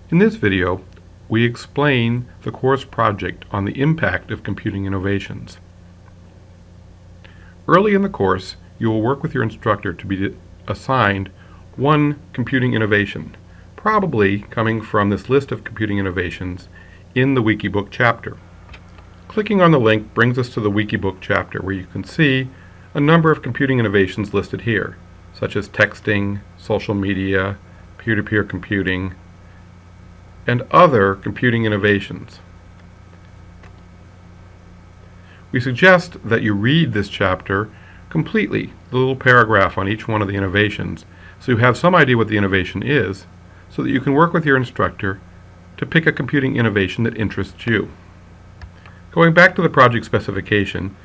In this video, we explain the course project on the impact of computing innovations. Early in the course, you will work with your instructor to be assigned one computing innovation, probably coming from this list of computing innovations in the Wikibook chapter. Clicking on the link brings us to the Wikibook chapter, where you can see a number of computing innovations listed here, such as texting, social media, peer-to-peer computing, and other computing innovations. We suggest that you read this chapter completely, the little paragraph on each one of the innovations, so you have some idea what the innovation is, so that you can work with your instructor to pick a computing innovation that interests you. Going back to the project specification,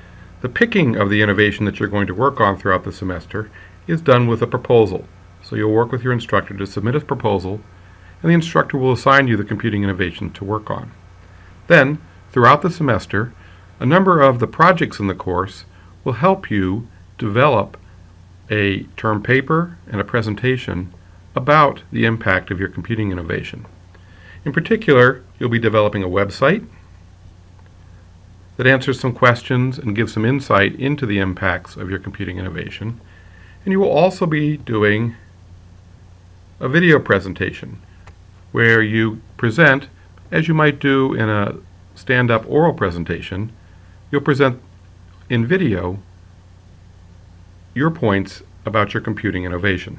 the picking of the innovation that you're going to work on throughout the semester is done with a proposal. So you'll work with your instructor to submit a proposal, and the instructor will assign you the computing innovation to work on. Then, throughout the semester, a number of the projects in the course will help you develop a term paper and a presentation about the impact of your computing innovation. In particular, you'll be developing a website that answers some questions and gives some insight into the impacts of your computing innovation. And you will also be doing a video presentation where you present, as you might do in a stand-up oral presentation, you'll present in video your points about your computing innovation.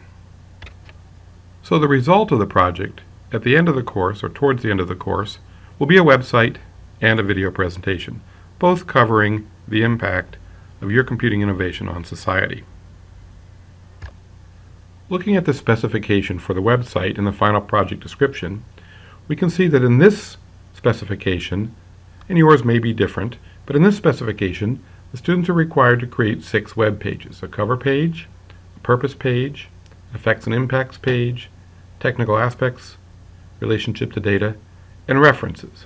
So the result of the project at the end of the course, or towards the end of the course, will be a website and a video presentation, both covering the impact of your computing innovation on society. Looking at the specification for the website in the final project description, we can see that in this specification, and yours may be different, but in this specification, the students are required to create 6 web pages: a cover page, a purpose page, effects and impacts page, technical aspects, relationship to data, and references.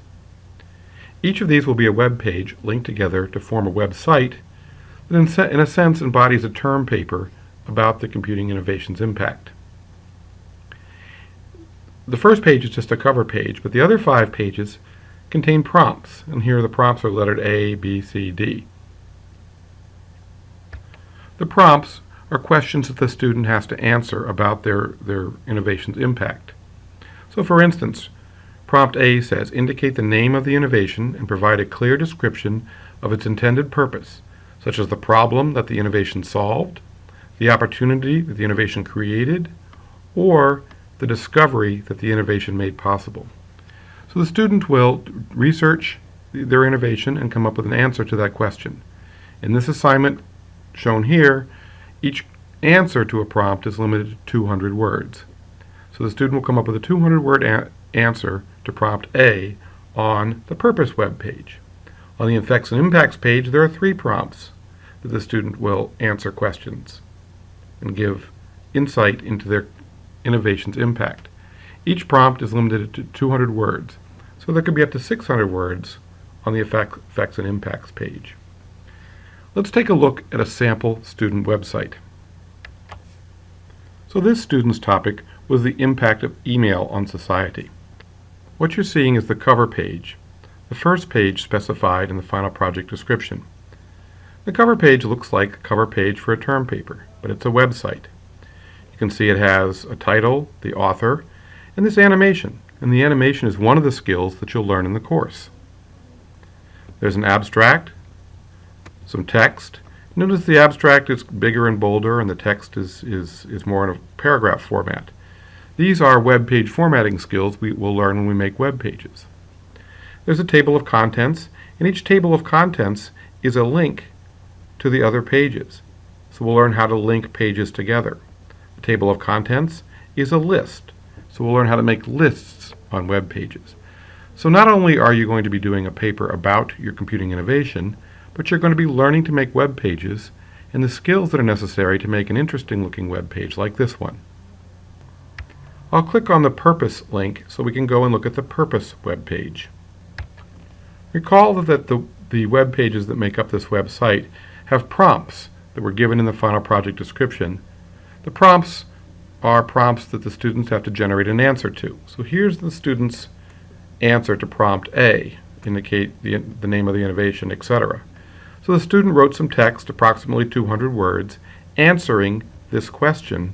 Each of these will be a web page linked together to form a website that in a sense embodies a term paper about the computing innovation's impact. The first page is just a cover page, but the other 5 pages contain prompts, and here the prompts are lettered A, B, C, D. The prompts are questions that the student has to answer about their innovation's impact. So for instance, prompt A says, indicate the name of the innovation and provide a clear description of its intended purpose, such as the problem that the innovation solved, the opportunity that the innovation created, or the discovery that the innovation made possible. So the student will research their innovation and come up with an answer to that question. In this assignment shown here, each answer to a prompt is limited to 200 words. So the student will come up with a 200-word answer to prompt A on the purpose web page. On the effects and impacts page, there are 3 prompts that the student will answer questions and give insight into their innovation's impact. Each prompt is limited to 200 words, so there could be up to 600 words on the effects and impacts page. Let's take a look at a sample student website. So this student's topic was the impact of email on society. What you're seeing is the cover page, the first page specified in the final project description. The cover page looks like a cover page for a term paper, but it's a website. You can see it has a title, the author, and this animation. And the animation is one of the skills that you'll learn in the course. There's an abstract, some text. Notice the abstract is bigger and bolder, and the text is more in a paragraph format. These are web page formatting skills we will learn when we make web pages. There's a table of contents, and each table of contents is a link to the other pages. So we'll learn how to link pages together. The table of contents is a list. So we'll learn how to make lists on web pages. So not only are you going to be doing a paper about your computing innovation, but you're going to be learning to make web pages and the skills that are necessary to make an interesting looking web page like this one. I'll click on the Purpose link so we can go and look at the Purpose web page. Recall that the web pages that make up this website have prompts that were given in the final project description. The prompts are prompts that the students have to generate an answer to. So here's the student's answer to prompt A, indicate the name of the innovation, etc. So the student wrote some text, approximately 200 words, answering this question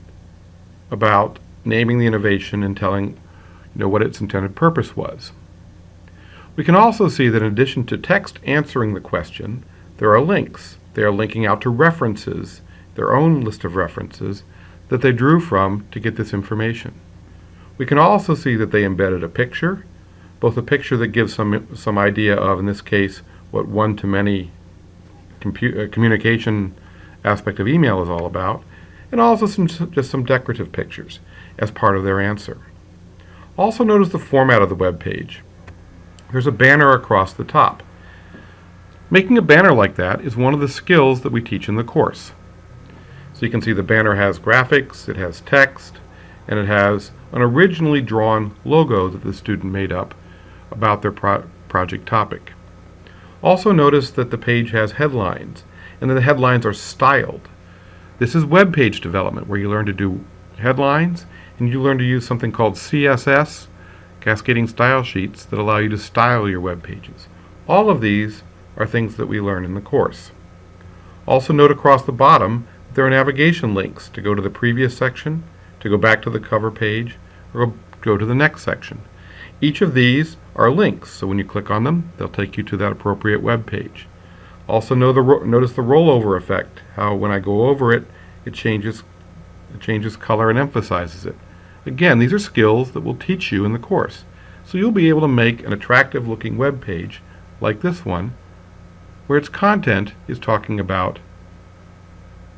about naming the innovation and telling what its intended purpose was. We can also see that in addition to text answering the question, there are links. They are linking out to references, their own list of references that they drew from to get this information. We can also see that they embedded a picture, both a picture that gives some idea of, in this case, what one-to-many communication aspect of email is all about, and also just some decorative pictures as part of their answer. Also notice the format of the web page. There's a banner across the top. Making a banner like that is one of the skills that we teach in the course. So you can see the banner has graphics, it has text, and it has an originally drawn logo that the student made up about their project topic. Also notice that the page has headlines, and that the headlines are styled. This is web page development, where you learn to do headlines, and you learn to use something called CSS, cascading style sheets, that allow you to style your web pages. All of these are things that we learn in the course. Also note across the bottom that there are navigation links to go to the previous section, to go back to the cover page, or go to the next section. Each of these are links, so when you click on them, they'll take you to that appropriate web page. Also notice the rollover effect, how when I go over it, it changes color and emphasizes it. Again, these are skills that we'll teach you in the course. So you'll be able to make an attractive looking web page like this one, where its content is talking about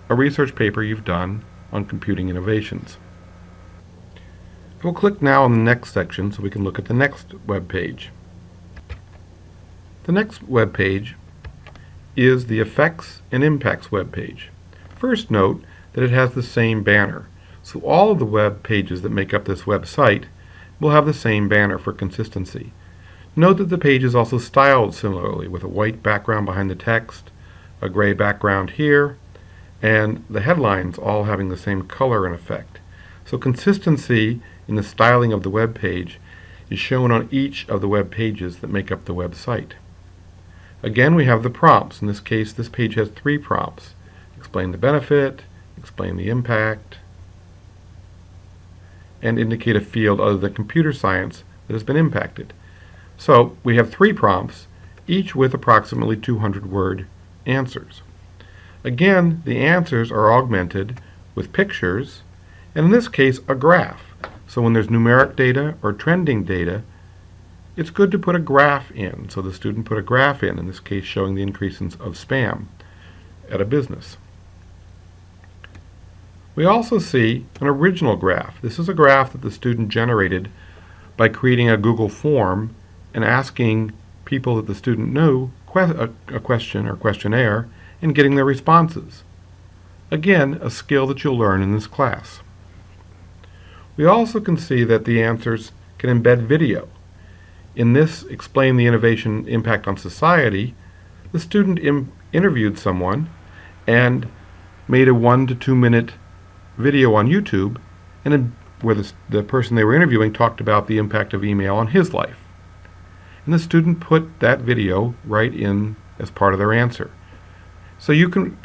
a research paper you've done on computing innovations. We'll click now on the next section so we can look at the next web page. The next web page is the Effects and Impacts web page. First note that it has the same banner. So all of the web pages that make up this website will have the same banner for consistency. Note that the page is also styled similarly, with a white background behind the text, a gray background here, and the headlines all having the same color and effect. So consistency in the styling of the web page is shown on each of the web pages that make up the website. Again, we have the prompts. In this case, this page has 3 prompts. Explain the benefit, explain the impact, and indicate a field other than computer science that has been impacted. So we have 3 prompts, each with approximately 200-word answers. Again, the answers are augmented with pictures, and in this case, a graph. So when there's numeric data or trending data, it's good to put a graph in. So the student put a graph in this case showing the increase of spam at a business. We also see an original graph. This is a graph that the student generated by creating a Google form and asking people that the student knew a question or questionnaire and getting their responses. Again, a skill that you'll learn in this class. We also can see that the answers can embed video. In this Explain the Innovation Impact on Society, the student interviewed someone and made a 1 to 2 minute video on YouTube, and where the person they were interviewing talked about the impact of email on his life. And the student put that video right in as part of their answer. So you can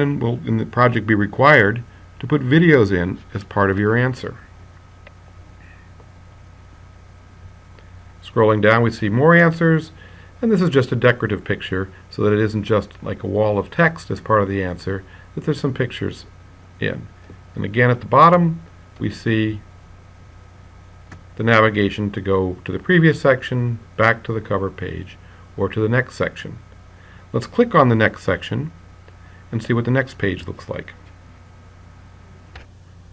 and will in the project be required to put videos in as part of your answer. Scrolling down, we see more answers, and this is just a decorative picture so that it isn't just like a wall of text as part of the answer, that there's some pictures in. And again at the bottom, we see the navigation to go to the previous section, back to the cover page, or to the next section. Let's click on the next section and see what the next page looks like.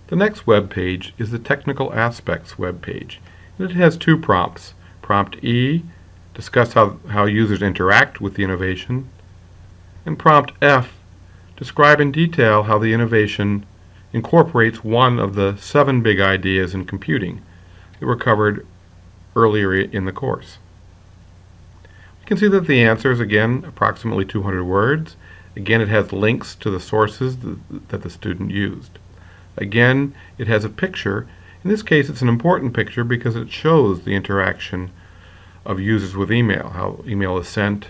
The next web page is the Technical Aspects web page, and it has 2 prompts. Prompt E, discuss how users interact with the innovation, and Prompt F, describe in detail how the innovation incorporates one of the 7 big ideas in computing that were covered earlier in the course. You can see that the answer is, again, approximately 200 words. Again, it has links to the sources that the student used. Again, it has a picture. In this case, it's an important picture because it shows the interaction of users with email, how email is sent,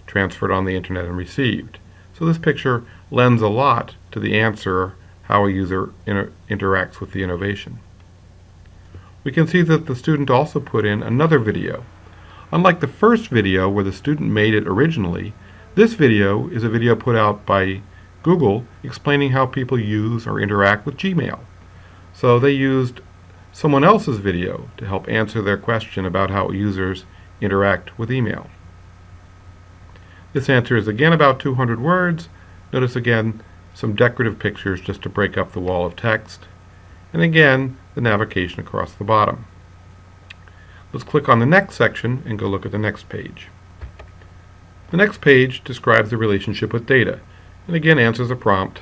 transferred on the internet, and received. So this picture lends a lot to the answer how a user interacts with the innovation. We can see that the student also put in another video. Unlike the first video where the student made it originally, this video is a video put out by Google explaining how people use or interact with Gmail. So they used someone else's video to help answer their question about how users interact with email. This answer is again about 200 words. Notice again some decorative pictures just to break up the wall of text. And again, the navigation across the bottom. Let's click on the next section and go look at the next page. The next page describes the relationship with data, and again answers a prompt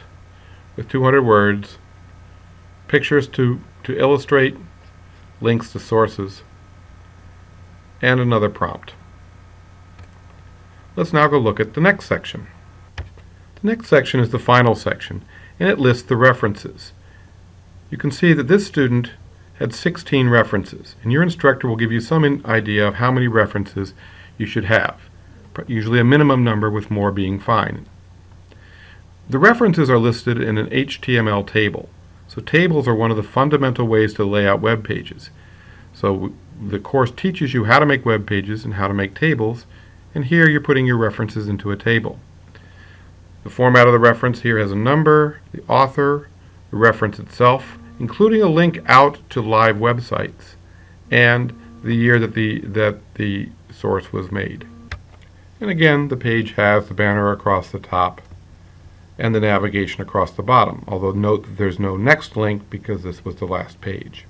with 200 words, pictures to illustrate, links to sources, and another prompt. Let's now go look at the next section. The next section is the final section, and it lists the references. You can see that this student had 16 references, and your instructor will give you some idea of how many references you should have, usually a minimum number with more being fine. The references are listed in an HTML table. So tables are one of the fundamental ways to lay out web pages. So the course teaches you how to make web pages and how to make tables, and here you're putting your references into a table. The format of the reference here has a number, the author, the reference itself, including a link out to live websites, and the year that the source was made. And again, the page has the banner across the top and the navigation across the bottom, although note that there's no next link because this was the last page.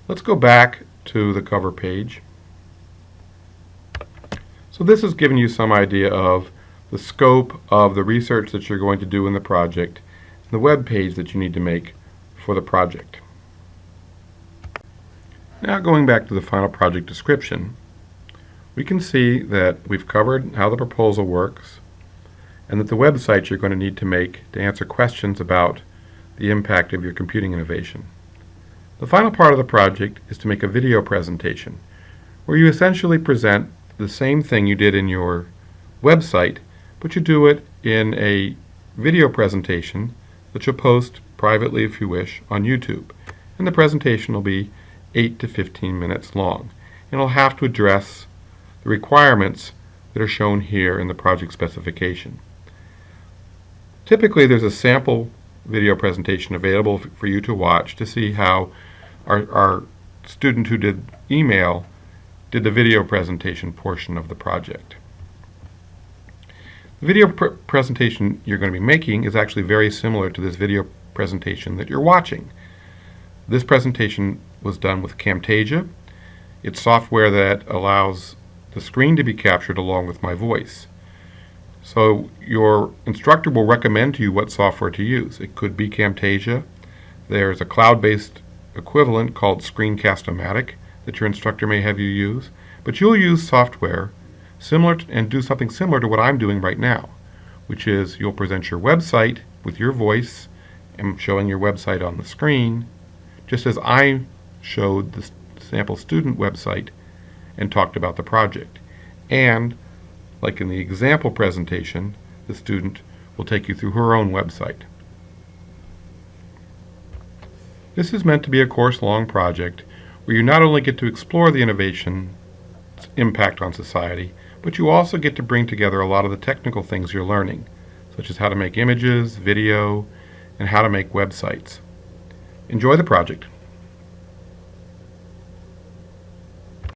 Let's go back to the cover page. So this has given you some idea of the scope of the research that you're going to do in the project, and the web page that you need to make for the project. Now going back to the final project description, we can see that we've covered how the proposal works and that the website you're going to need to make to answer questions about the impact of your computing innovation. The final part of the project is to make a video presentation where you essentially present the same thing you did in your website, but you do it in a video presentation that you'll post privately if you wish on YouTube. And the presentation will be 8 to 15 minutes long, and it'll have to address the requirements that are shown here in the project specification. Typically there's a sample video presentation available for you to watch to see how our student who did email did the video presentation portion of the project. The video presentation you're going to be making is actually very similar to this video presentation that you're watching. This presentation was done with Camtasia. It's software that allows the screen to be captured along with my voice. So your instructor will recommend to you what software to use. It could be Camtasia. There's a cloud-based equivalent called Screencast-O-Matic that your instructor may have you use, but you'll use software similar and do something similar to what I'm doing right now, which is you'll present your website with your voice and showing your website on the screen, just as I showed the sample student website and talked about the project. And like in the example presentation, the student will take you through her own website. This is meant to be a course-long project where you not only get to explore the innovation's impact on society, but you also get to bring together a lot of the technical things you're learning, such as how to make images, video, and how to make websites. Enjoy the project.